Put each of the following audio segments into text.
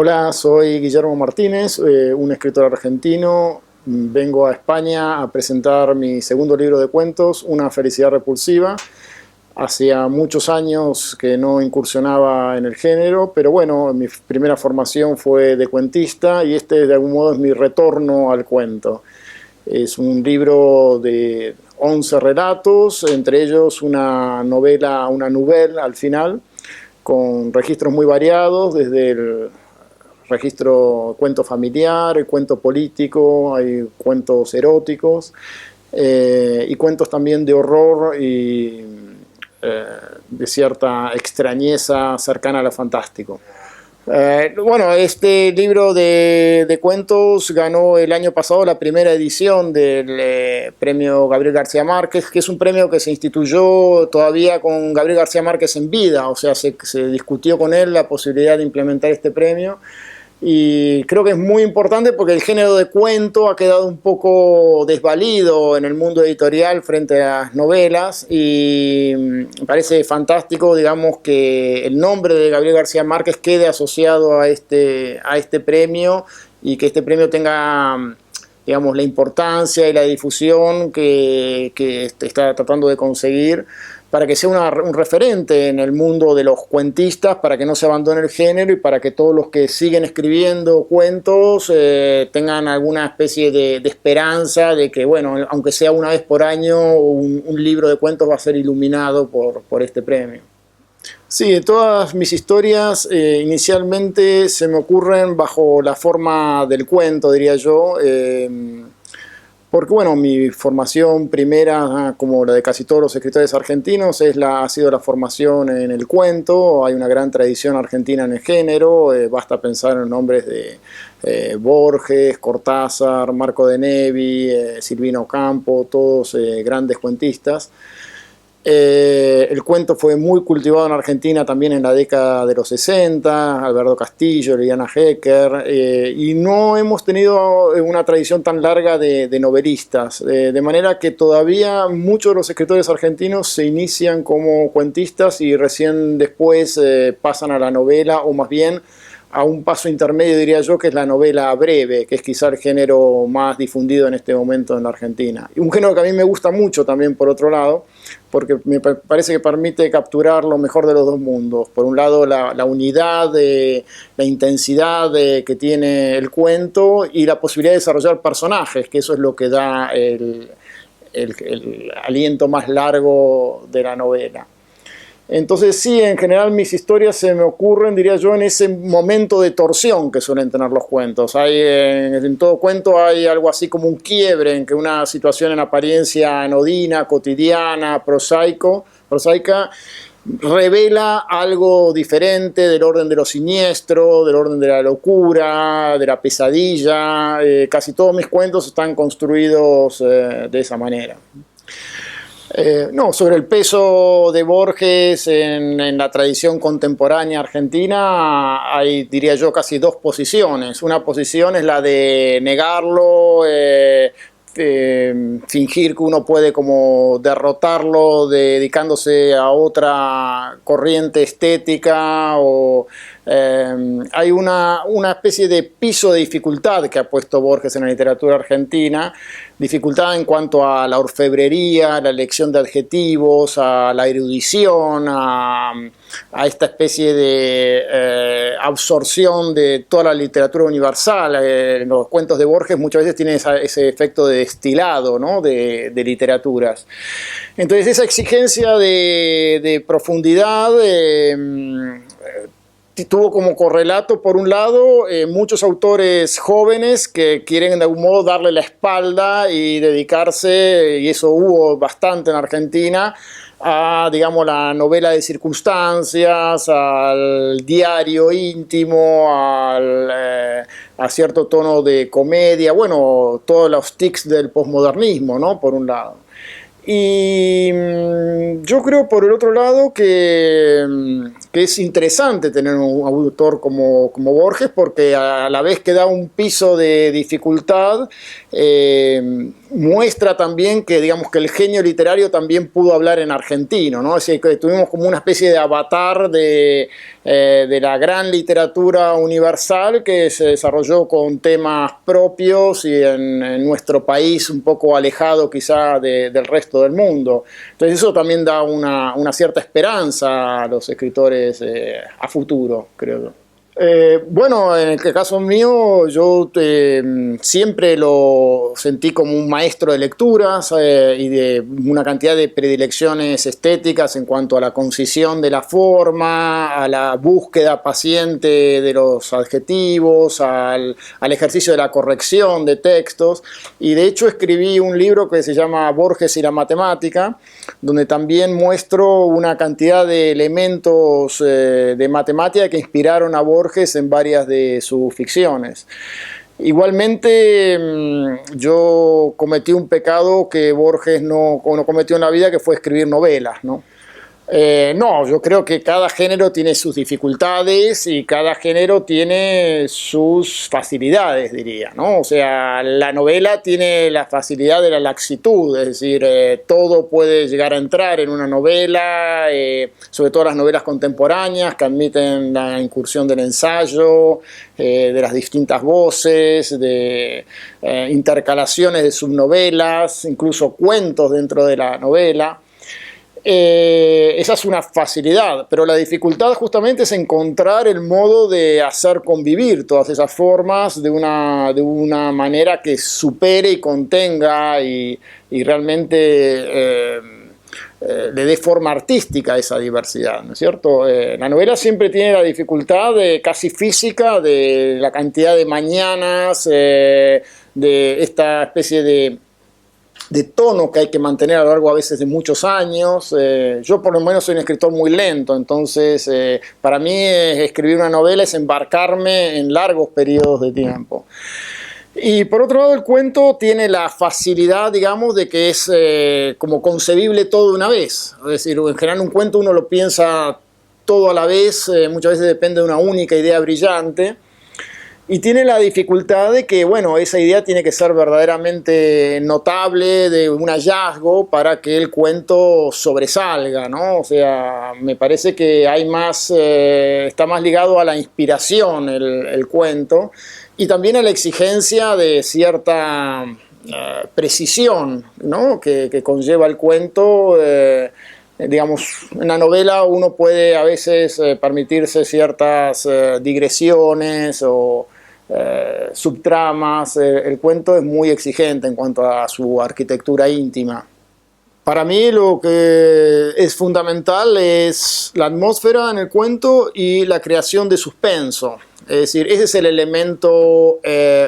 Hola, soy Guillermo Martínez, un escritor argentino. Vengo a España a presentar mi segundo libro de cuentos, Una felicidad repulsiva. Hacía muchos años que no incursionaba en el género, pero bueno, mi primera formación fue de cuentista y este de algún modo es mi retorno al cuento. Es un libro de 11 relatos, entre ellos una novela, una nouvelle al final, con registros muy variados, desde el registro cuento familiar, el cuento político, hay cuentos eróticos y cuentos también de horror y de cierta extrañeza cercana a lo fantástico. Bueno, este libro de cuentos ganó el año pasado la primera edición del premio Gabriel García Márquez, que es un premio que se instituyó todavía con Gabriel García Márquez en vida, o sea, se discutió con él la posibilidad de implementar este premio. Y creo que es muy importante porque el género de cuento ha quedado un poco desvalido en el mundo editorial frente a las novelas y me parece fantástico, digamos, que el nombre de Gabriel García Márquez quede asociado a este premio y que este premio tenga, digamos, la importancia y la difusión que está tratando de conseguir, para que sea un referente en el mundo de los cuentistas, para que no se abandone el género y para que todos los que siguen escribiendo cuentos tengan alguna especie de esperanza de que, bueno, aunque sea una vez por año, un libro de cuentos va a ser iluminado por este premio. Sí, todas mis historias inicialmente se me ocurren bajo la forma del cuento, diría yo. Porque bueno, mi formación primera, como la de casi todos los escritores argentinos, ha sido la formación en el cuento. Hay una gran tradición argentina en el género, basta pensar en nombres de Borges, Cortázar, Marco de Nevi, Silvino Campo, todos grandes cuentistas. El cuento fue muy cultivado en Argentina también en la década de los 60, Alberto Castillo, Liliana Hecker, y no hemos tenido una tradición tan larga de novelistas, de manera que todavía muchos de los escritores argentinos se inician como cuentistas y recién después pasan a la novela, o más bien a un paso intermedio, diría yo, que es la novela breve, que es quizá el género más difundido en este momento en la Argentina. Y un género que a mí me gusta mucho también, por otro lado, porque me parece que permite capturar lo mejor de los dos mundos. Por un lado, la unidad, la intensidad que tiene el cuento y la posibilidad de desarrollar personajes, que eso es lo que da el aliento más largo de la novela. Entonces sí, en general mis historias se me ocurren, diría yo, en ese momento de torsión que suelen tener los cuentos. En todo cuento hay algo así como un quiebre en que una situación en apariencia anodina, cotidiana, prosaica, revela algo diferente del orden de lo siniestro, del orden de la locura, de la pesadilla. Casi todos mis cuentos están construidos de esa manera. No, sobre el peso de Borges en la tradición contemporánea argentina hay, diría yo, casi dos posiciones. Una posición es la de negarlo, fingir que uno puede como derrotarlo dedicándose a otra corriente estética o hay una especie de piso de dificultad que ha puesto Borges en la literatura argentina, dificultad en cuanto a la orfebrería, la elección de adjetivos, a la erudición, a esta especie de absorción de toda la literatura universal. Los cuentos de Borges muchas veces tienen ese efecto de destilado, ¿no?, de literaturas. Entonces esa exigencia de profundidad tuvo como correlato, por un lado, muchos autores jóvenes que quieren de algún modo darle la espalda y dedicarse, y eso hubo bastante en Argentina, a, digamos, la novela de circunstancias, al diario íntimo, a cierto tono de comedia, bueno, todos los tics del posmodernismo, ¿no?, por un lado. Y yo creo, por el otro lado, que es interesante tener un autor como Borges, porque a la vez que da un piso de dificultad, muestra también que, digamos, que el genio literario también pudo hablar en argentino, ¿no? Es decir, que tuvimos como una especie de avatar de la gran literatura universal que se desarrolló con temas propios y en nuestro país un poco alejado quizá del resto del mundo. Entonces eso también da una cierta esperanza a los escritores a futuro, creo yo. Bueno, en el caso mío, yo siempre lo sentí como un maestro de lecturas y de una cantidad de predilecciones estéticas en cuanto a la concisión de la forma, a la búsqueda paciente de los adjetivos, al ejercicio de la corrección de textos. Y de hecho escribí un libro que se llama Borges y la matemática, donde también muestro una cantidad de elementos de matemática que inspiraron a Borges en varias de sus ficciones. Igualmente, yo cometí un pecado que Borges no cometió en la vida, que fue escribir novelas, ¿no? No, yo creo que cada género tiene sus dificultades y cada género tiene sus facilidades, diría, ¿no? O sea, la novela tiene la facilidad de la laxitud, es decir, todo puede llegar a entrar en una novela, sobre todo las novelas contemporáneas que admiten la incursión del ensayo, de las distintas voces, de intercalaciones de subnovelas, incluso cuentos dentro de la novela. Esa es una facilidad, pero la dificultad justamente es encontrar el modo de hacer convivir todas esas formas de una manera que supere y contenga y realmente le dé forma artística a esa diversidad, ¿no es cierto? La novela siempre tiene la dificultad casi física de la cantidad de mañanas, de esta especie de tono que hay que mantener a lo largo a veces de muchos años. Yo por lo menos soy un escritor muy lento, entonces para mí escribir una novela es embarcarme en largos periodos de tiempo. Y por otro lado el cuento tiene la facilidad, digamos, de que es como concebible todo de una vez. Es decir, en general un cuento uno lo piensa todo a la vez, muchas veces depende de una única idea brillante. Y tiene la dificultad de que, bueno, esa idea tiene que ser verdaderamente notable, de un hallazgo para que el cuento sobresalga, ¿no? O sea, me parece que hay más, está más ligado a la inspiración el cuento y también a la exigencia de cierta precisión, ¿no? que conlleva el cuento. Digamos, en la novela uno puede a veces permitirse ciertas digresiones o subtramas. El cuento es muy exigente en cuanto a su arquitectura íntima. Para mí lo que es fundamental es la atmósfera en el cuento y la creación de suspenso. Es decir, ese es el elemento,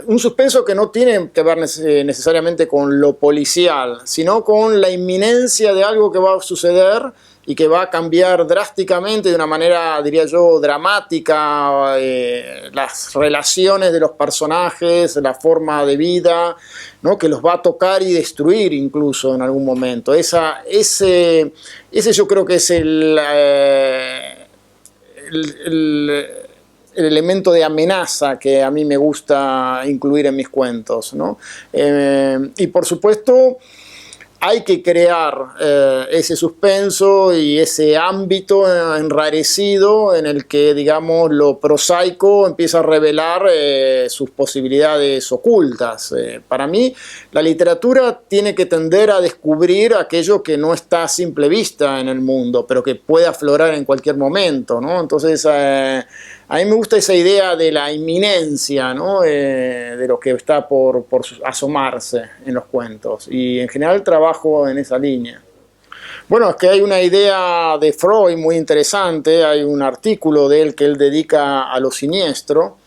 un suspenso que no tiene que ver necesariamente con lo policial, sino con la inminencia de algo que va a suceder y que va a cambiar drásticamente de una manera, diría yo, dramática, las relaciones de los personajes, la forma de vida, ¿no? Que los va a tocar y destruir incluso en algún momento. Ese yo creo que es el elemento de amenaza que a mí me gusta incluir en mis cuentos, ¿no? Y por supuesto hay que crear ese suspenso y ese ámbito enrarecido en el que, digamos, lo prosaico empieza a revelar sus posibilidades ocultas. Para mí, la literatura tiene que tender a descubrir aquello que no está a simple vista en el mundo, pero que puede aflorar en cualquier momento, ¿no? Entonces, a mí me gusta esa idea de la inminencia, ¿no? De lo que está por asomarse en los cuentos. Y en general trabajo en esa línea. Bueno, es que hay una idea de Freud muy interesante, hay un artículo de él que él dedica a lo siniestro,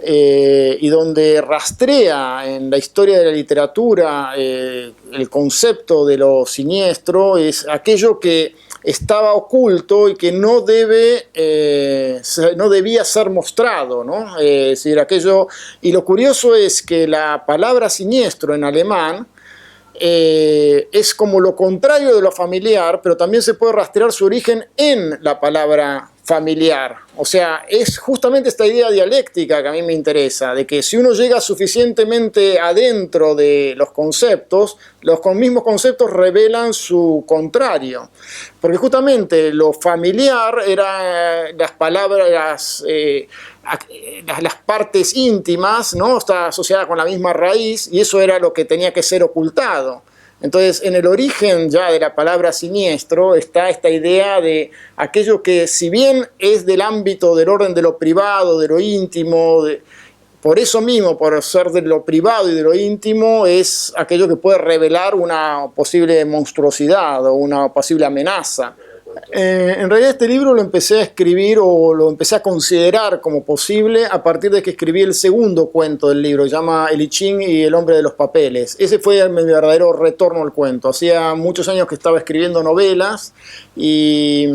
y donde rastrea en la historia de la literatura el concepto de lo siniestro, es aquello que estaba oculto y que no debía ser mostrado, ¿no? Es decir, aquello, y lo curioso es que la palabra siniestro en alemán es como lo contrario de lo familiar, pero también se puede rastrear su origen en la palabra familiar. O sea, es justamente esta idea dialéctica que a mí me interesa, de que si uno llega suficientemente adentro de los conceptos, los mismos conceptos revelan su contrario. Porque justamente lo familiar eran las palabras, las partes íntimas, ¿no? Está asociada con la misma raíz, y eso era lo que tenía que ser ocultado. Entonces, en el origen ya de la palabra siniestro está esta idea de aquello que, si bien es del ámbito del orden de lo privado, de lo íntimo, por eso mismo, por ser de lo privado y de lo íntimo, es aquello que puede revelar una posible monstruosidad o una posible amenaza. En realidad este libro lo empecé a escribir o lo empecé a considerar como posible a partir de que escribí el segundo cuento del libro, se llama El I Ching y el hombre de los papeles. Ese fue mi verdadero retorno al cuento. Hacía muchos años que estaba escribiendo novelas y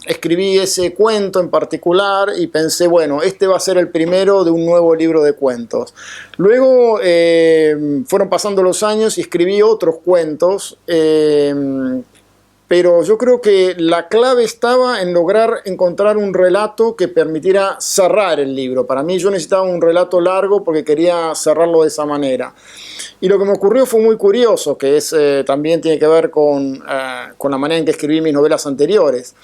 escribí ese cuento en particular y pensé, bueno, este va a ser el primero de un nuevo libro de cuentos. Luego fueron pasando los años y escribí otros cuentos, pero yo creo que la clave estaba en lograr encontrar un relato que permitiera cerrar el libro. Para mí yo necesitaba un relato largo porque quería cerrarlo de esa manera. Y lo que me ocurrió fue muy curioso, que también tiene que ver con la manera en que escribí mis novelas anteriores.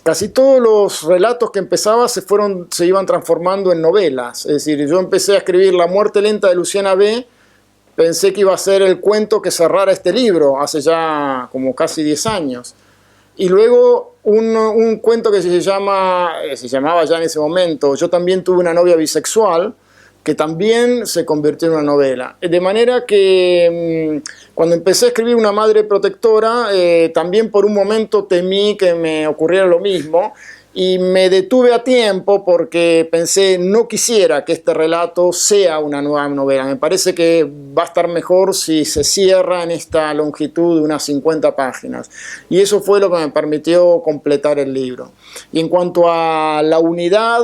Casi todos los relatos que empezaba se iban transformando en novelas. Es decir, yo empecé a escribir La muerte lenta de Luciana B., pensé que iba a ser el cuento que cerrara este libro, hace ya como casi 10 años. Y luego un cuento que se llamaba ya en ese momento, Yo también tuve una novia bisexual, que también se convirtió en una novela. De manera que cuando empecé a escribir Una madre protectora, también por un momento temí que me ocurriera lo mismo, y me detuve a tiempo porque pensé, no quisiera que este relato sea una nueva novela. Me parece que va a estar mejor si se cierra en esta longitud de unas 50 páginas. Y eso fue lo que me permitió completar el libro. Y en cuanto a la unidad,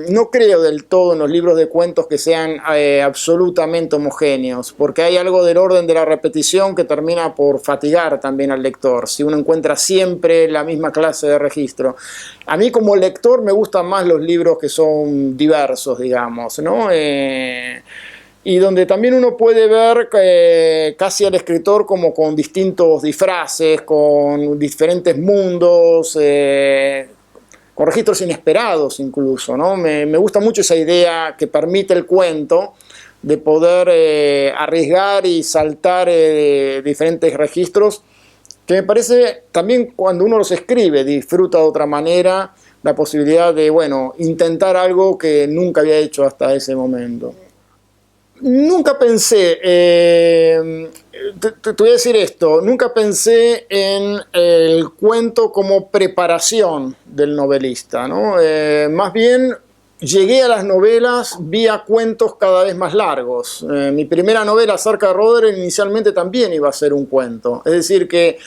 no creo del todo en los libros de cuentos que sean absolutamente homogéneos, porque hay algo del orden de la repetición que termina por fatigar también al lector, si uno encuentra siempre la misma clase de registro. A mí como lector me gustan más los libros que son diversos, digamos, ¿no? Y donde también uno puede ver casi al escritor como con distintos disfraces, con diferentes mundos, con registros inesperados incluso, ¿no? Me gusta mucho esa idea que permite el cuento de poder arriesgar y saltar diferentes registros, que me parece también cuando uno los escribe disfruta de otra manera la posibilidad de, bueno, intentar algo que nunca había hecho hasta ese momento. Nunca pensé, te voy a decir esto, nunca pensé en el cuento como preparación del novelista, ¿no? Más bien llegué a las novelas vía cuentos cada vez más largos. Mi primera novela, Cerca de Roder, inicialmente también iba a ser un cuento. Es decir que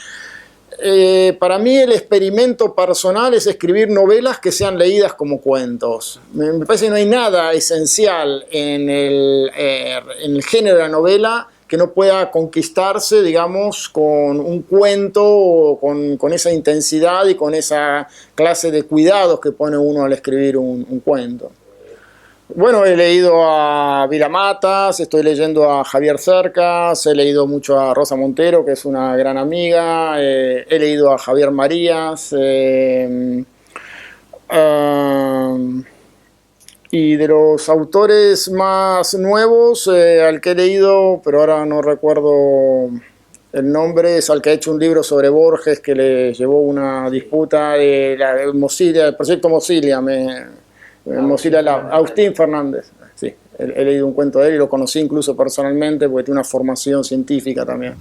para mí el experimento personal es escribir novelas que sean leídas como cuentos. Me parece que no hay nada esencial en el género de la novela que no pueda conquistarse, digamos, con un cuento, o con esa intensidad y con esa clase de cuidados que pone uno al escribir un cuento. Bueno, he leído a Vila Matas, estoy leyendo a Javier Cercas, he leído mucho a Rosa Montero, que es una gran amiga, he leído a Javier Marías, y de los autores más nuevos, al que he leído, pero ahora no recuerdo el nombre, es al que ha hecho un libro sobre Borges, que le llevó una disputa de el proyecto Mosilia, Agustín Fernández. Sí, he leído un cuento de él y lo conocí incluso personalmente porque tiene una formación científica también.